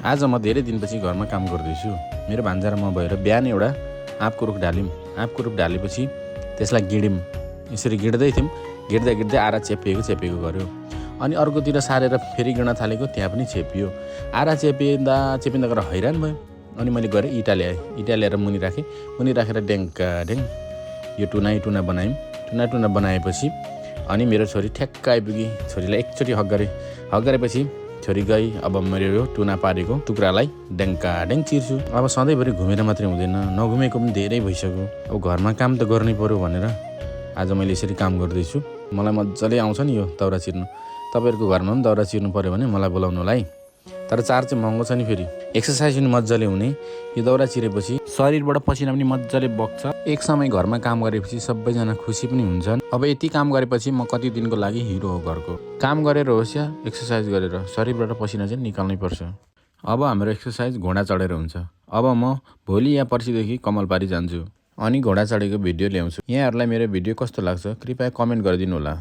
आज म धेरै दिनपछि घरमा काम गर्दैछु। मेरो भान्जा र म भएर बिहान एउटा आँपको रुख ढाल्यौँ। आँपको रुख ढालेपछि त्यसलाई गिड्यौँ। यसरी गिड्दै थियौँ, गिड्दै गिड्दै आरा चेपिएको गऱ्यो। अनि अर्कोतिर सारेर फेरि गिड्न थालेको, त्यहाँ पनि चेपियो। आरा चेपिँदा गएर हैरान भयो। अनि मैले गरेँ इँटा ल्याएर मुनि राखेँ। मुनि राखेर ड्याङ यो टुना बनायौँ। बनाएपछि अनि मेरो छोरी ठ्याक्क आइपुगी। छोरीलाई एकचोटि हक गरेपछि छोरी गई। अब मेरो यो टुना पारेको टुक्रालाई ड्याङ चिर्छु। अब सधैँभरि घुमेर मात्रै हुँदैन, नघुमेको पनि धेरै भइसक्यो। अब घरमा काम त गर्नै पर्यो भनेर आज मैले यसरी काम गर्दैछु। मलाई मजाले आउँछ नि यो दाउरा चिर्नु। तपाईँहरूको घरमा पनि दाउरा चिर्नु पर्यो भने मलाई बोलाउनु होला है। तर चार्ज चाहिँ महँगो छ नि। फेरि एक्सर्साइज पनि मजाले हुने। यो दाउरा चिरेपछि शरीरबाट पसिना पनि मजाले बग्छ। एक समय घरमा काम गरेपछि सबैजना खुसी पनि हुन्छन्। अब यति काम गरेपछि म कति दिनको लागि हिरो हो घरको। काम गरेर होस् या एक्सर्साइज गरेर शरीरबाट पसिना चाहिँ निकाल्नै पर्छ। अब हाम्रो एक्सर्साइज घोडा चढेर हुन्छ। अब म भोलि या पर्सिदेखि कमलपारी जान्छु अनि घोडा चढेको भिडियो ल्याउँछु। यहाँहरूलाई मेरो भिडियो कस्तो लाग्छ कृपया कमेन्ट गरिदिनु होला।